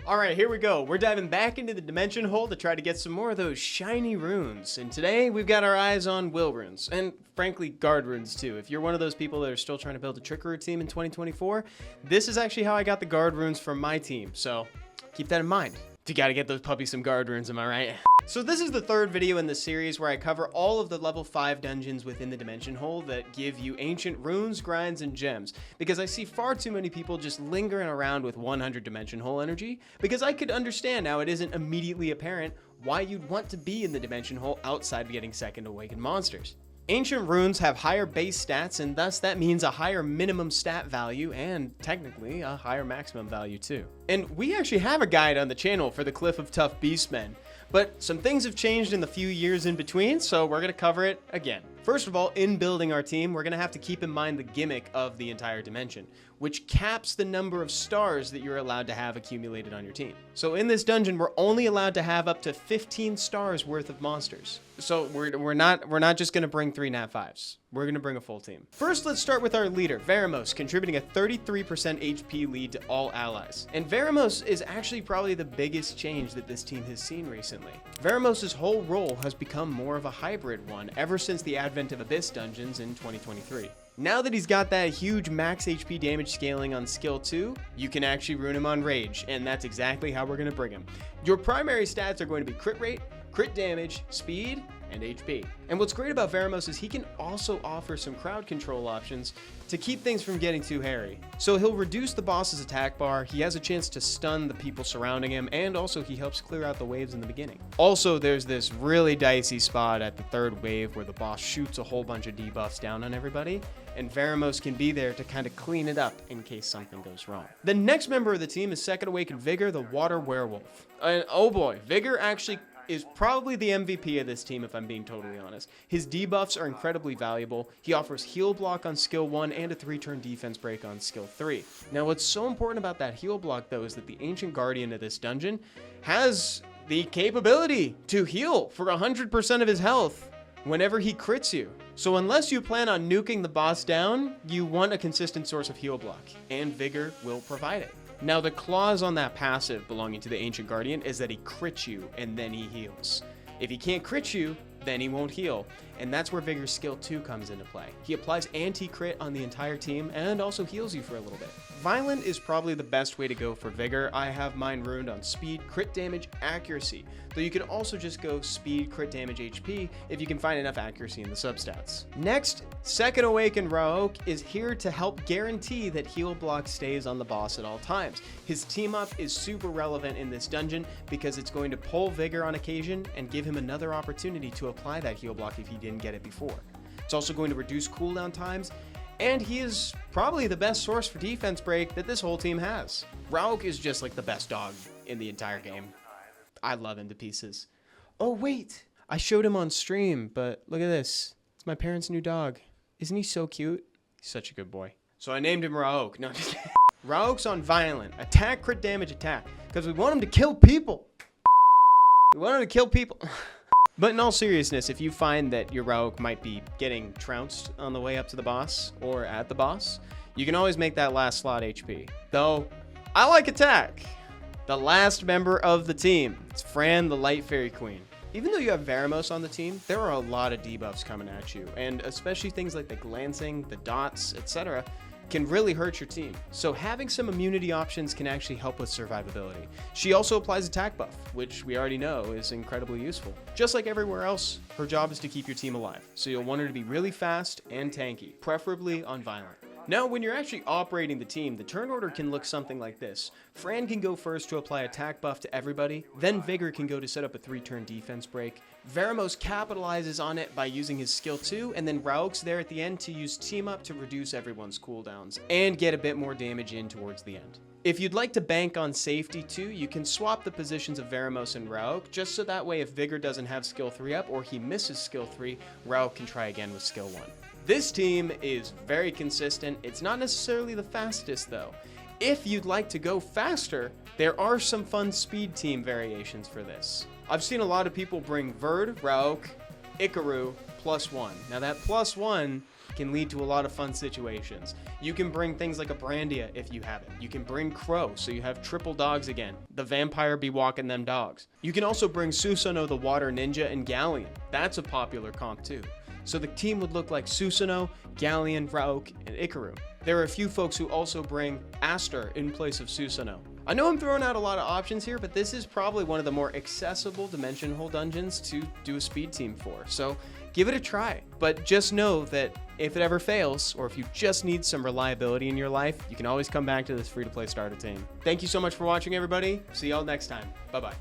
Alright, here we go. We're diving back into the dimension hole to try to get some more of those shiny runes. And today, we've got our eyes on will runes. And frankly, guard runes too. If you're one of those people that are still trying to build a trickery team in 2024, this is actually how I got the guard runes from my team. So, keep that in mind. You gotta get those puppies some guard runes, am I right? So this is the third video in the series where I cover all of the level 5 dungeons within the dimension hole that give you ancient runes, grinds, and gems. Because I see far too many people just lingering around with 100 dimension hole energy, because I could understand how it isn't immediately apparent why you'd want to be in the dimension hole outside of getting second awakened monsters. Ancient runes have higher base stats, and thus that means a higher minimum stat value and technically a higher maximum value too. And we actually have a guide on the channel for the Cliff of Tough Beastmen, but some things have changed in the few years in between, so we're going to cover it again. First of all, in building our team, we're going to have to keep in mind the gimmick of the entire dimension, which caps the number of stars that you're allowed to have accumulated on your team. So in this dungeon, we're only allowed to have up to 15 stars worth of monsters. So we're not just going to bring 3 nat 5s. We're going to bring a full team. First, let's start with our leader, Veromos, contributing a 33% HP lead to all allies. And Veromos is actually probably the biggest change that this team has seen recently. Veromos' whole role has become more of a hybrid one ever since the advent of Abyss dungeons in 2023. Now that he's got that huge max HP damage scaling on skill 2, you can actually rune him on rage, and that's exactly how we're going to bring him. Your primary stats are going to be crit rate, crit damage, speed, and HP. And what's great about Veromos is he can also offer some crowd control options to keep things from getting too hairy. So he'll reduce the boss's attack bar, he has a chance to stun the people surrounding him, and also he helps clear out the waves in the beginning. Also, there's this really dicey spot at the 3rd wave where the boss shoots a whole bunch of debuffs down on everybody, and Veromos can be there to kind of clean it up in case something goes wrong. The next member of the team is Second Awakened Vigor, the Water Werewolf. And oh boy, Vigor actually is probably the MVP of this team if I'm being totally honest. His debuffs are incredibly valuable. He offers heal block on skill 1 and a 3-turn defense break on skill 3. Now what's so important about that heal block though is that the Ancient Guardian of this dungeon has the capability to heal for 100% of his health whenever he crits you. So unless you plan on nuking the boss down, you want a consistent source of heal block, and Vigor will provide it. Now the clause on that passive belonging to the Ancient Guardian is that he crits you and then he heals. If he can't crit you, then he won't heal, and that's where Vigor's skill 2 comes into play. He applies anti-crit on the entire team and also heals you for a little bit. Violent is probably the best way to go for Vigor. I have mine runed on speed, crit damage, accuracy, though you can also just go speed, crit damage, HP if you can find enough accuracy in the substats. Next, Second Awakened Raoq is here to help guarantee that heal block stays on the boss at all times. His team up is super relevant in this dungeon because it's going to pull Vigor on occasion and give him another opportunity to apply that heal block if he didn't get it before. It's also going to reduce cooldown times, and he is probably the best source for defense break that this whole team has. Raoq is just like the best dog in the entire game. I love him to pieces. Oh wait, I showed him on stream, but look at this. It's my parents' new dog. Isn't he so cute? He's such a good boy. So I named him Raoq. No, just kidding. Raoq's on violent. Attack, crit damage, attack. Because we want him to kill people. We want him to kill people. But in all seriousness, if you find that your Raoq might be getting trounced on the way up to the boss or at the boss, you can always make that last slot HP. Though, I like attack. The last member of the team, it's Fran, the Light Fairy Queen. Even though you have Veromos on the team, there are a lot of debuffs coming at you, and especially things like the glancing, the dots, etc. can really hurt your team. So having some immunity options can actually help with survivability. She also applies attack buff, which we already know is incredibly useful. Just like everywhere else, her job is to keep your team alive, so you'll want her to be really fast and tanky, preferably on violent. Now, when you're actually operating the team, the turn order can look something like this. Fran can go first to apply attack buff to everybody, then Vigor can go to set up a 3-turn defense break. Veromos capitalizes on it by using his skill 2, and then Raoq's there at the end to use team up to reduce everyone's cooldowns and get a bit more damage in towards the end. If you'd like to bank on safety too, you can swap the positions of Veromos and Raoq, just so that way if Vigor doesn't have skill 3 up or he misses skill 3, Raoq can try again with skill 1. This team is very consistent. It's not necessarily the fastest though. If you'd like to go faster, there are some fun speed team variations for this. I've seen a lot of people bring Verd, Raoq, Ikaru, +1. Now that +1 can lead to a lot of fun situations. You can bring things like a Brandia if you have it. You can bring Crow, so you have triple dogs again. The vampire be walking them dogs. You can also bring Susanoo the Water Ninja and Galleon. That's a popular comp too. So the team would look like Susanoo, Galleon, Raoq, and Ikaru. There are a few folks who also bring Aster in place of Susanoo. I know I'm throwing out a lot of options here, but this is probably one of the more accessible Dimension Hole dungeons to do a speed team for, so give it a try. But just know that if it ever fails, or if you just need some reliability in your life, you can always come back to this free-to-play starter team. Thank you so much for watching, everybody. See y'all next time. Bye-bye.